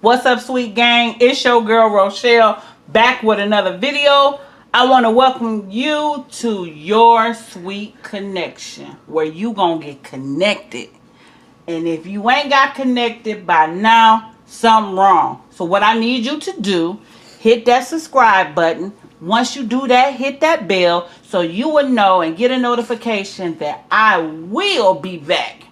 What's up, sweet gang? It's your girl Rochelle back with another video. I want to welcome you to your sweet connection where you gonna get connected. And if you ain't got connected by now, something wrong. So what I need you to do, hit that subscribe button. Once you do that, hit that bell so you will know and get a notification that I will be back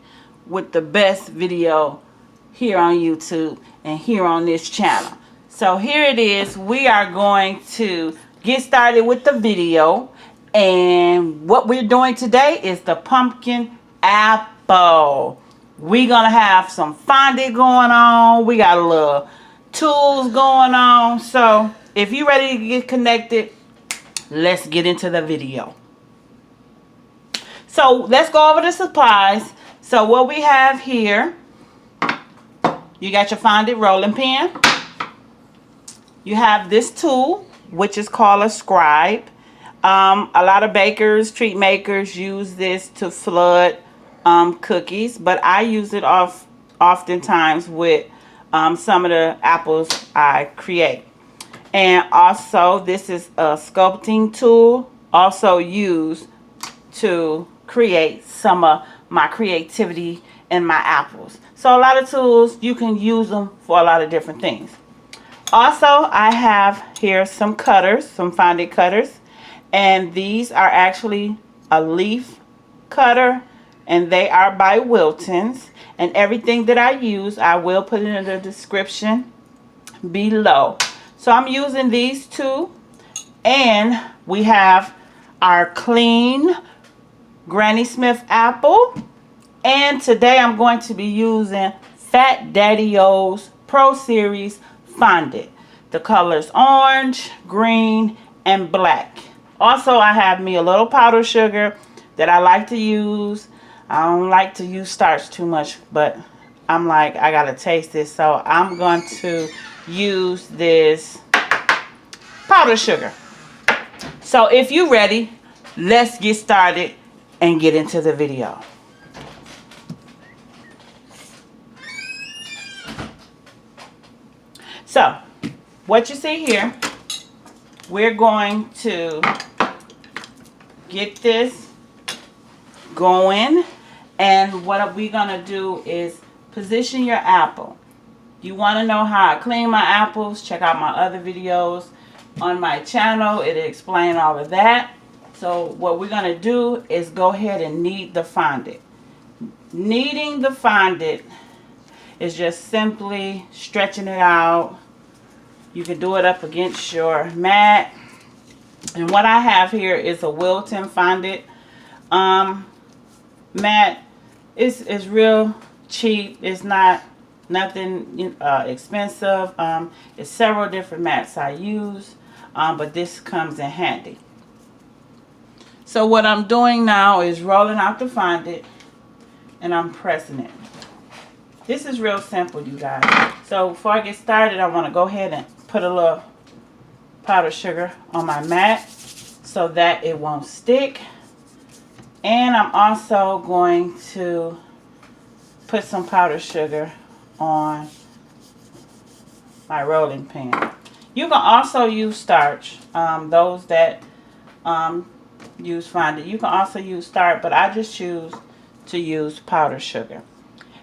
with the best video here on YouTube and here on this channel. So here it is. We are going to get started with the video, and what we're doing today is the pumpkin apple. We're gonna have some fondant going on. We got a little tools going on. So if you're ready to get connected, let's get into the video. So let's go over the supplies. So what we have here, you got your fondant rolling pin. You have this tool, which is called a Scribe. A lot of bakers, treat makers use this to flood cookies, but I use it oftentimes with some of the apples I create. And also, this is a sculpting tool, also used to create some of my creativity in my apples. So a lot of tools, you can use them for a lot of different things. Also, I have here some cutters, some fondant cutters, and these are actually a leaf cutter, and they are by Wilton's. And everything that I use, I will put it in the description below. So I'm using these two, and we have our clean Granny Smith apple. And today I'm going to be using Fat Daddios Pro Series fondant. The colors orange, green, and black. Also, I have me a little powdered sugar that I like to use. I don't like to use starch too much, but I'm like, I gotta taste this, so I'm going to use this powdered sugar. So if you're ready, let's get started and get into the video. So what you see here, we're going to get this going, and what we're gonna do is position your apple. You want to know how I clean my apples? Check out my other videos on my channel. It'll explain all of that. So what we're gonna do is go ahead and knead the fondant. Kneading the fondant is just simply stretching it out. You can do it up against your mat. And what I have here is a Wilton fondant mat. It's real cheap. It's nothing expensive. It's several different mats I use, but this comes in handy. So what I'm doing now is rolling out the fondant, and I'm pressing it. This is real simple, you guys. So before I get started, I want to go ahead and put a little powdered sugar on my mat so that it won't stick. And I'm also going to put some powdered sugar on my rolling pin. You can also use starch. Those that use fondant, you can also use starch, but I just choose to use powdered sugar.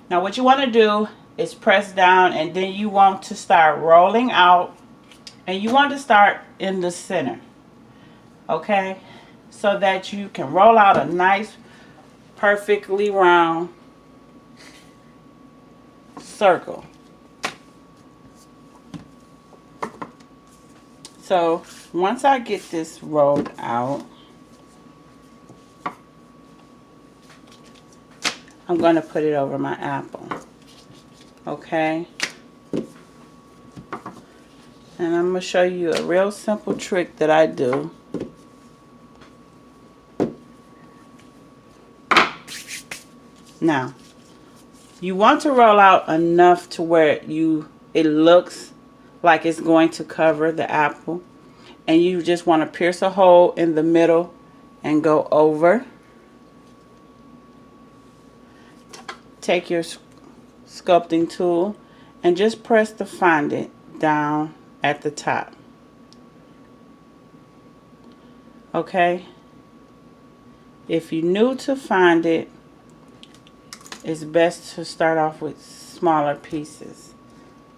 Now what you want to do is press down, and then you want to start rolling out, and you want to start in the center, okay, so that you can roll out a nice perfectly round circle. So once I get this rolled out, I'm going to put it over my apple, okay? And I'm going to show you a real simple trick that I do. Now, you want to roll out enough to where it looks like it's going to cover the apple. And you just want to pierce a hole in the middle and go over. Take your sculpting tool and just press the fondant down at the top. Okay? If you're new to fondant, it's best to start off with smaller pieces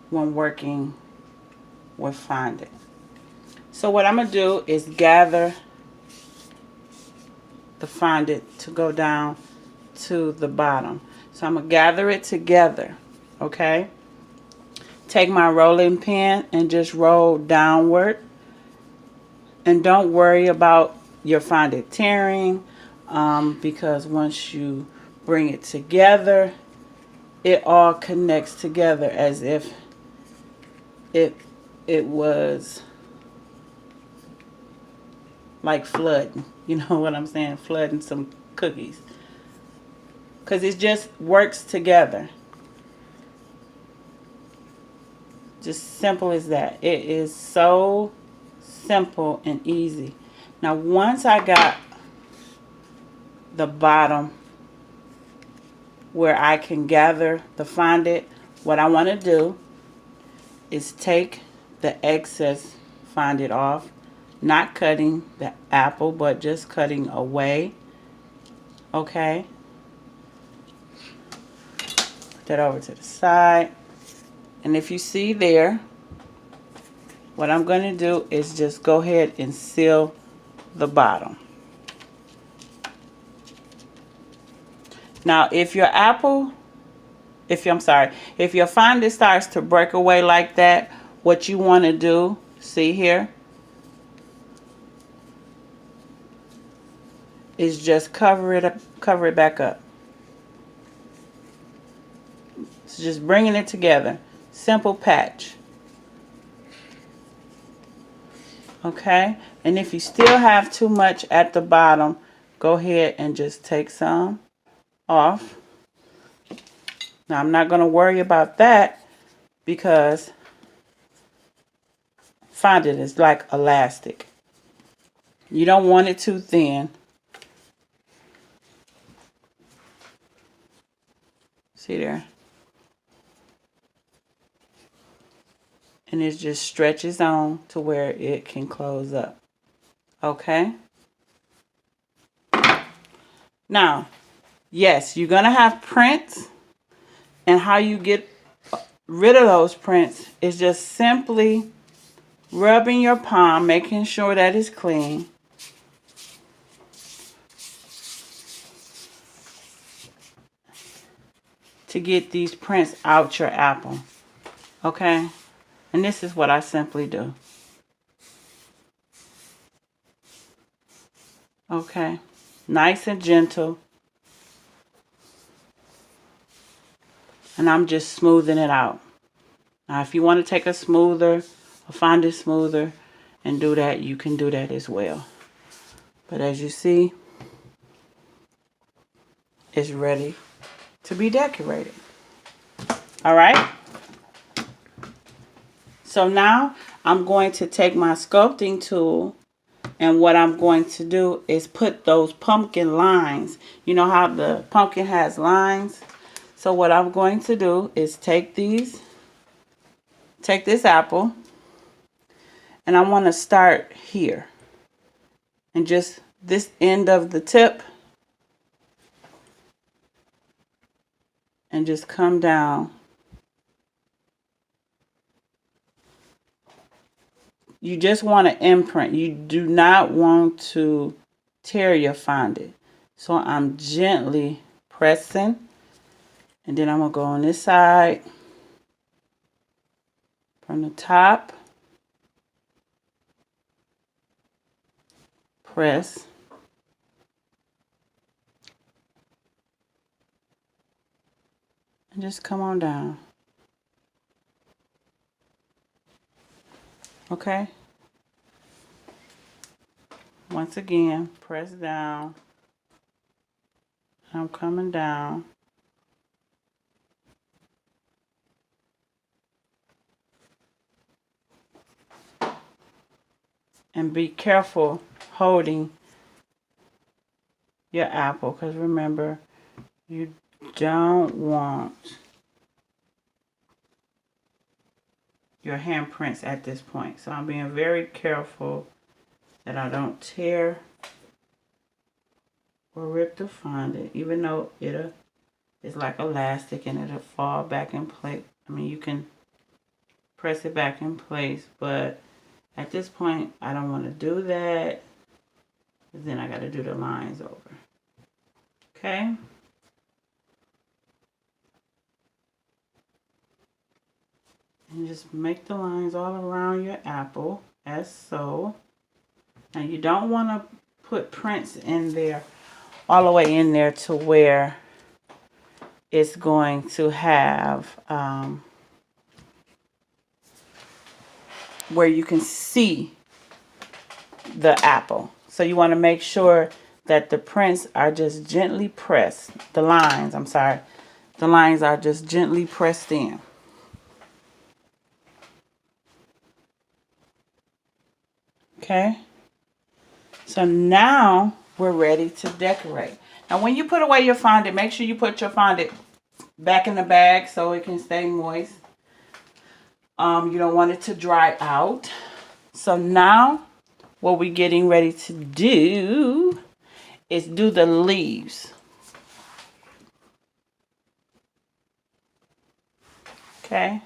when working with fondant. So what I'm going to do is gather the fondant to go down to the bottom. So I'm going to gather it together, okay? Take my rolling pin and just roll downward. And don't worry about your fondant tearing, because once you bring it together, it all connects together as if it was like flooding. You know what I'm saying? Flooding some cookies. Because it just works together. Just simple as that. It is so simple and easy. Now once I got the bottom where I can gather the fondant, what I want to do is take the excess fondant off, not cutting the apple but just cutting away. Okay, put that over to the side. And if you see there, what I'm going to do is just go ahead and seal the bottom. Now, if your fondant starts to break away like that, what you want to do, see here, is just cover it back up. So just bringing it together. Simple patch. Okay, and if you still have too much at the bottom, go ahead and just take some off. Now I'm not going to worry about that because fondant is like elastic. You don't want it too thin. See there? And it just stretches on to where it can close up. Okay? Now, yes, you're going to have prints. And how you get rid of those prints is just simply rubbing your palm, making sure that it's clean. To get these prints out your apple. Okay? And this is what I simply do. Okay? Nice and gentle. And I'm just smoothing it out. Now, if you want to take a fondant smoother, and do that, you can do that as well. But as you see, it's ready to be decorated. All right? So now I'm going to take my sculpting tool, and what I'm going to do is put those pumpkin lines. You know how the pumpkin has lines? So what I'm going to do is take this apple, and I want to start here. And just this end of the tip, and just come down. You just want to imprint. You do not want to tear your fondant. So I'm gently pressing. And then I'm going to go on this side. From the top. Press. And just come on down. Okay? Once again, press down. I'm coming down. And be careful holding your apple, because remember, you don't want your handprints at this point. So I'm being very careful that I don't tear or rip the fondant, even though it's like elastic and it'll fall back in place. I mean, you can press it back in place, but at this point, I don't want to do that. Then I got to do the lines over. Okay. And just make the lines all around your apple, as so. Now you don't want to put prints in there, all the way in there to where it's going to have, where you can see the apple. So you want to make sure that the prints are just gently pressed. The lines, I'm sorry. The lines are just gently pressed in. Okay. So now we're ready to decorate. Now when you put away your fondant, make sure you put your fondant back in the bag so it can stay moist. You don't want it to dry out. So now what we're getting ready to do is do the leaves. Okay.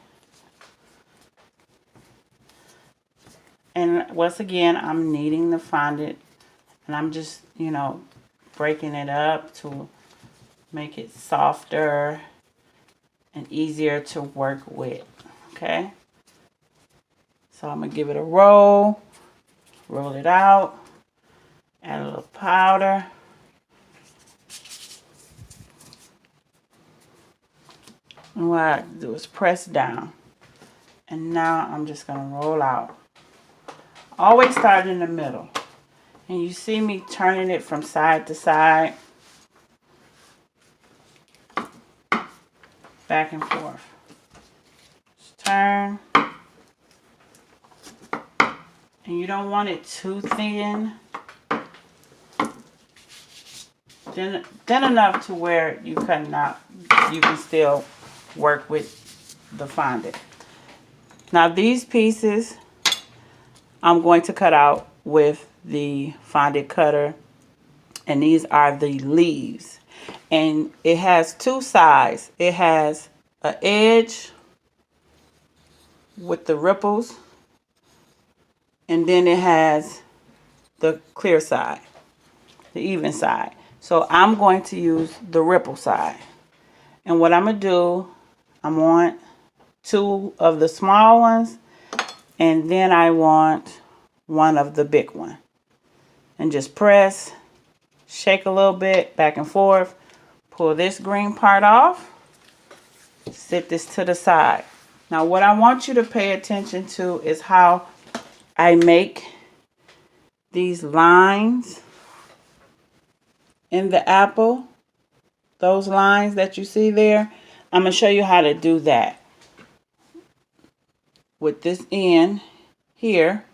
And once again, I'm kneading the fondant, and I'm just, you know, breaking it up to make it softer and easier to work with. Okay. So I'm going to give it a roll it out, add a little powder. And what I do is press down. And now I'm just going to roll out. Always start in the middle. And you see me turning it from side to side. Back and forth. Just turn. And you don't want it too thin. Thin enough to where you can still work with the fondant. Now these pieces I'm going to cut out with the fondant cutter, and these are the leaves, and it has two sides. It has an edge with the ripples, and then it has the clear side, the even side. So I'm going to use the ripple side, and what I'm gonna do, I want two of the small ones, and then I want one of the big one. And just press, shake a little bit, back and forth, pull this green part off, set this to the side. Now what I want you to pay attention to is how I make these lines in the apple. Those lines that you see there, I'm going to show you how to do that. With this end here.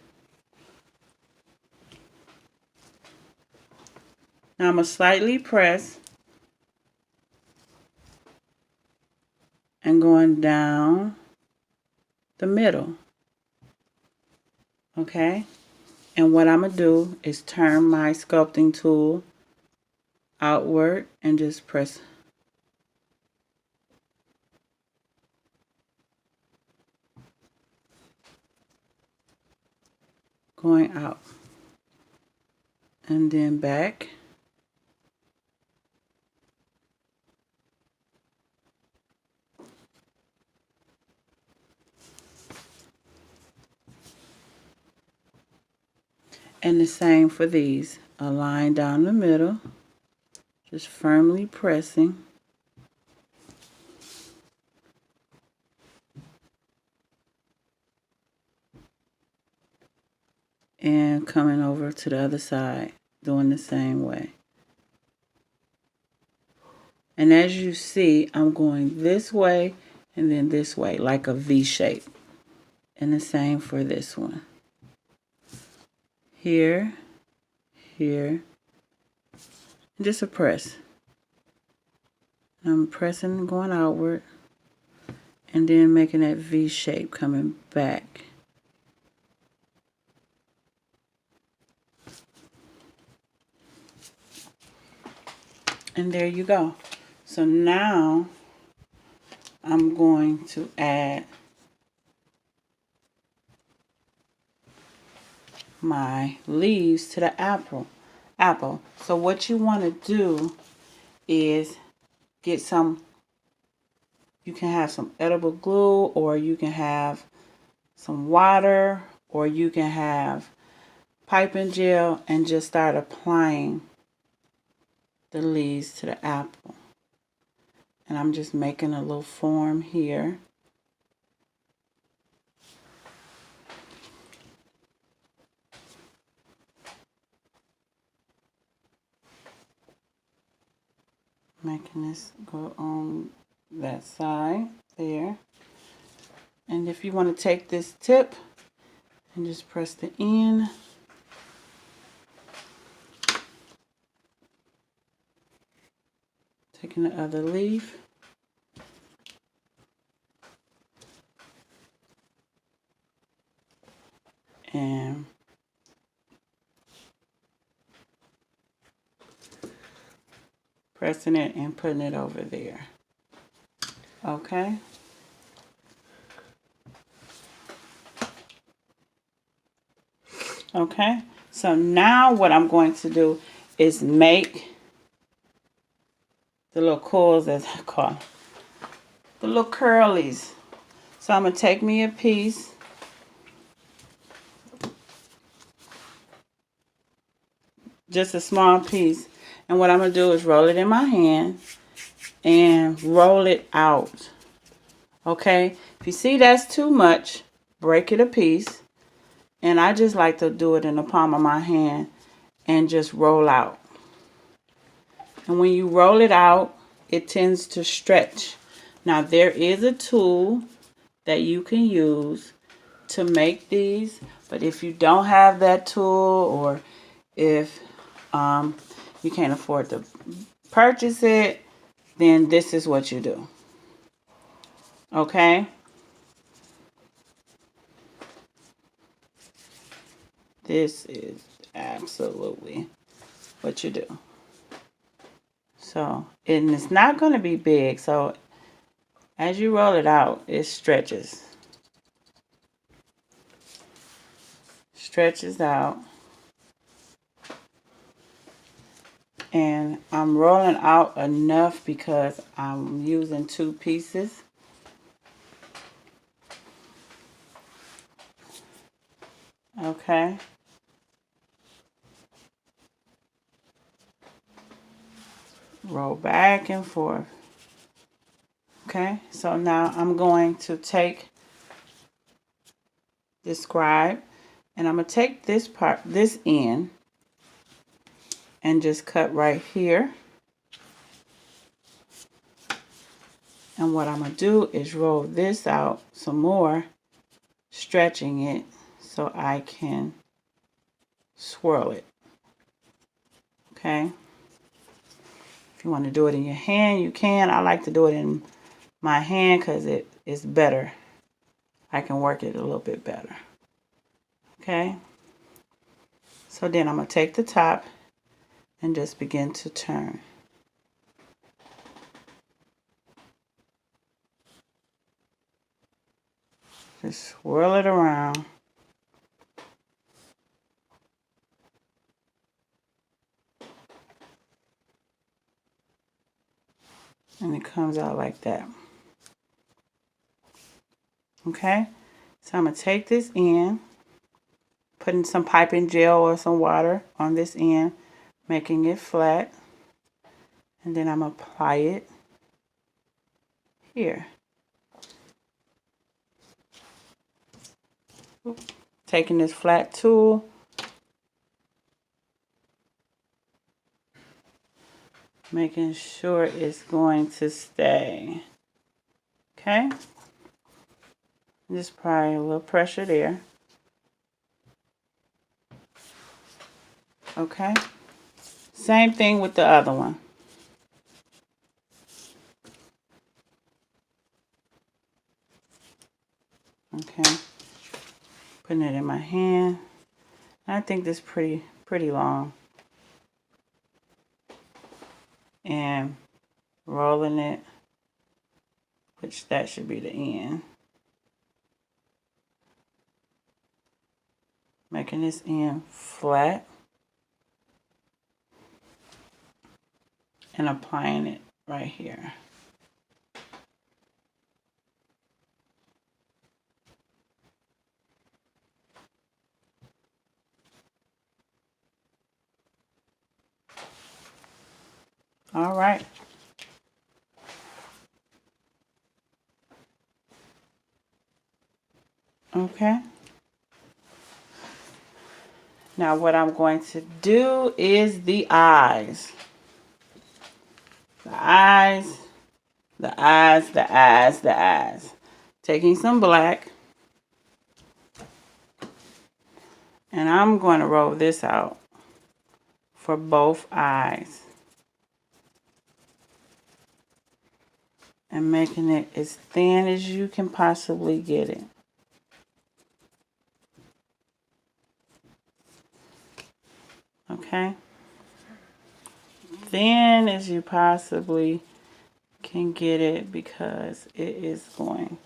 Now I'm going to slightly press and going down the middle. Okay? And what I'm going to do is turn my sculpting tool outward and just press. Going out. And then back. And the same for these. A line down the middle. Just firmly pressing. And coming over to the other side, doing the same way. And as you see, I'm going this way and then this way, like a V shape. And the same for this one. Here, here, and just a press. I'm pressing, going outward, and then making that V shape coming back. And there you go. So now I'm going to add my leaves to the apple. So what you want to do is get some, you can have some edible glue, or you can have some water, or you can have piping gel, and just start applying the leaves to the apple. And I'm just making a little form here. Making this go on that side there. And if you want to take this tip and just press the end. Taking the other leaf. And pressing it and putting it over there. Okay. Okay. So now what I'm going to do is make the little coils, as I call them, the little curlies. So I'm going to take me a piece. Just a small piece. And what I'm going to do is roll it in my hand and roll it out. Okay? If you see that's too much, break it a piece. And I just like to do it in the palm of my hand and just roll out. And when you roll it out, it tends to stretch. Now there is a tool that you can use to make these. But if you don't have that tool, or if you can't afford to purchase it, then this is what you do. Okay? This is absolutely what you do. So, and it's not going to be big. So, as you roll it out, it stretches. Stretches out. And I'm rolling out enough because I'm using 2 pieces. Okay. Roll back and forth. Okay, so now I'm going to take this Scribe, and I'm going to take this part, this end, and just cut right here. And what I'm going to do is roll this out some more, stretching it so I can swirl it. Okay. If you want to do it in your hand, you can. I like to do it in my hand because it is better. I can work it a little bit better. Okay. So then I'm going to take the top and just begin to turn. Just swirl it around. And it comes out like that. Okay, so I'm going to take this end, putting some piping gel or some water on this end, making it flat. And then I'm going to apply it here. Taking this flat tool, making sure it's going to stay. Okay. Just probably a little pressure there. Okay. Same thing with the other one. Okay, putting it in my hand. I think this is pretty long. And rolling it, which that should be the end. Making this end flat. And applying it right here. All right. Okay. Now what I'm going to do is the eyes. The eyes, the eyes, the eyes, the eyes. Taking some black. And I'm going to roll this out for both eyes. And making it as thin as you can possibly get it. Okay? Thin as you possibly can get it, because it is going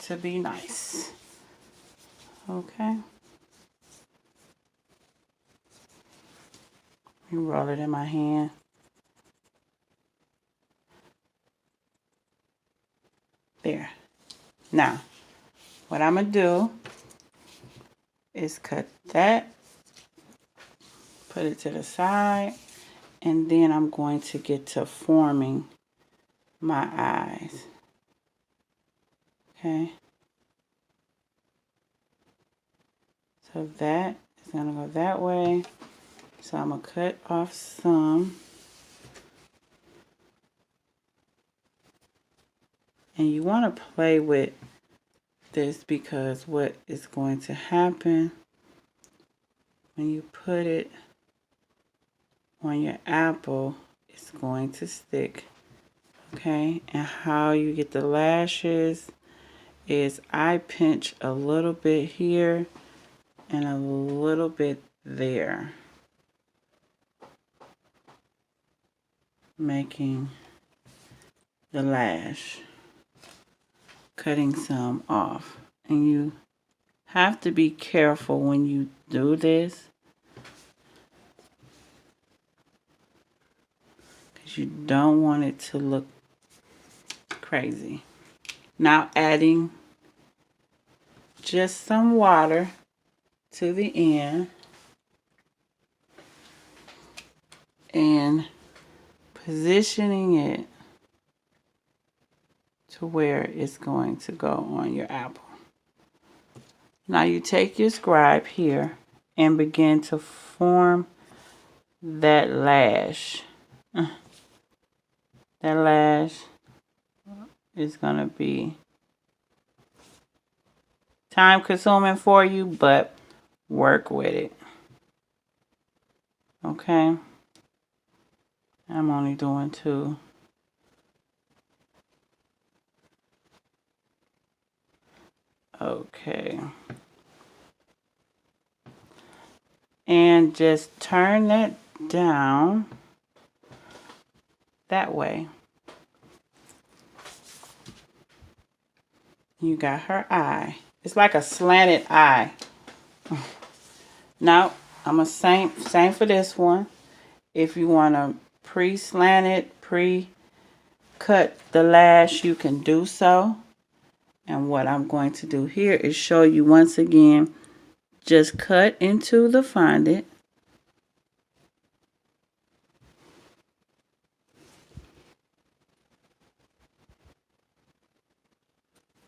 to be nice. Okay? You roll it in my hand. There. Now, what I'm going to do is cut that, put it to the side, and then I'm going to get to forming my eyes. Okay? So that is going to go that way. So I'm going to cut off some. And you want to play with this, because what is going to happen when you put it on your apple, it's going to stick. Okay? And how you get the lashes is I pinch a little bit here and a little bit there, making the lash, cutting some off. And you have to be careful when you do this, because you don't want it to look crazy. Now adding just some water to the end and positioning it to where it's going to go on your apple. Now you take your scribe here and begin to form that lash. That lash is going to be time consuming for you, but work with it. Okay? I'm only doing 2. Okay. And just turn that down that way. You got her eye. It's like a slanted eye. Now, I'm going to same for this one. If you want to pre-slant it, pre-cut the lash, you can do so. And what I'm going to do here is show you once again, just cut into the fondant.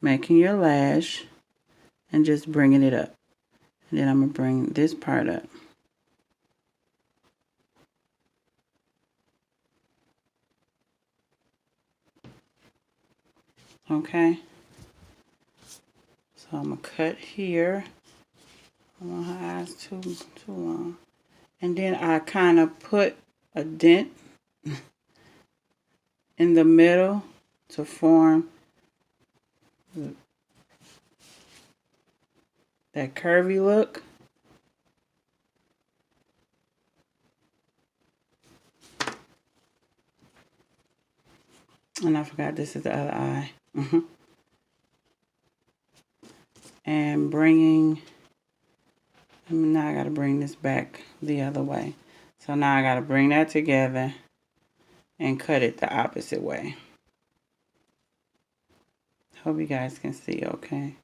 Making your lash and just bringing it up. And then I'm going to bring this part up. Okay. So I'm going to cut here. I don't want her eyes too long. And then I kind of put a dent in the middle to form that curvy look. And I forgot this is the other eye. And bringing, now I got to bring this back the other way. So now I got to bring that together and cut it the opposite way. Hope you guys can see okay.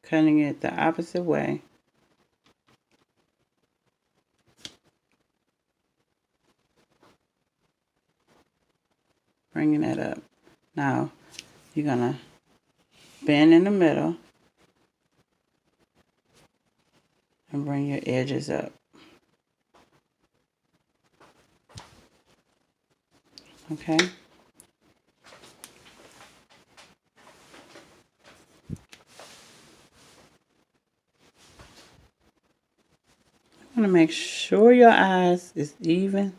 Cutting it the opposite way. Bringing that up. Now, you're going to bend in the middle and bring your edges up. Okay? I'm going to make sure your eyes is even.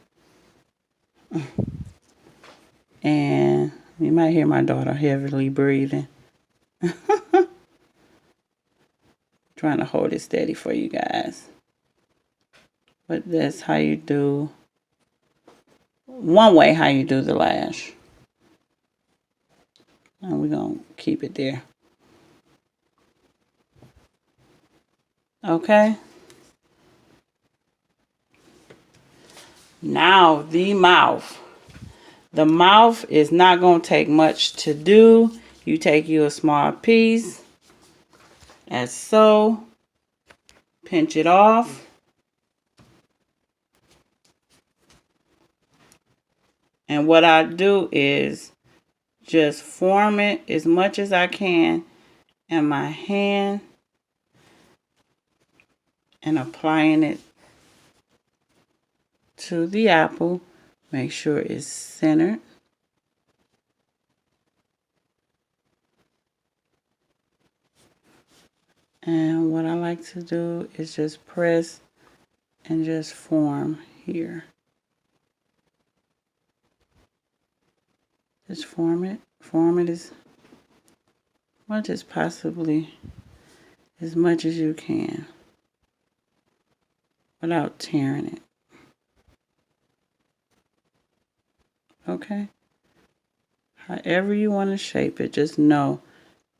And you might hear my daughter heavily breathing. Trying to hold it steady for you guys. But that's how you do, one way how you do the lash. And we're going to keep it there. Okay. Now the mouth. The mouth is not going to take much to do. You take you a small piece, as so, pinch it off. And what I do is just form it as much as I can in my hand and applying it to the apple. Make sure it's centered. And what I like to do is just press and just form here. Just form it. Form it as much as possibly, as much as you can, without tearing it. Okay? However you want to shape it, just know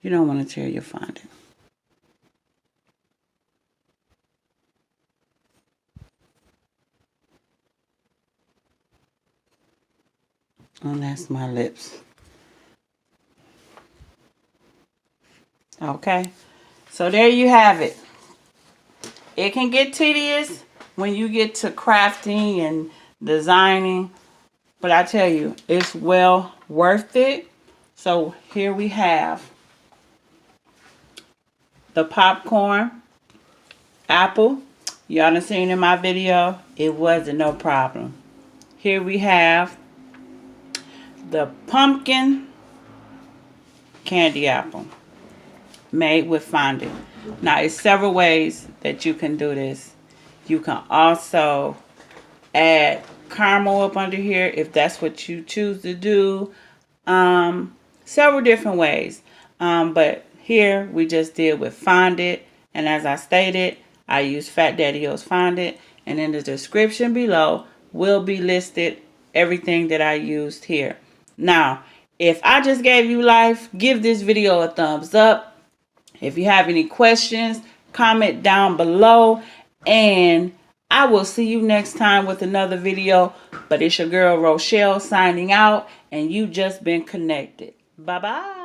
you don't want to tear your fondant. And that's my lips. Okay? So there you have it. It can get tedious when you get to crafting and designing. But I tell you, it's well worth it. So here we have the popcorn apple. Y'all done seen in my video. It wasn't no problem. Here we have the pumpkin candy apple made with fondant. Now, it's several ways that you can do this. You can also add caramel up under here if that's what you choose to do. Several different ways. But here we just did with fondant. And as I stated, I use Fat Daddios fondant. And in the description below will be listed everything that I used here. Now, if I just gave you life, give this video a thumbs up. If you have any questions, comment down below. And I will see you next time with another video. But it's your girl Rochelle signing out. And you just been connected. Bye-bye.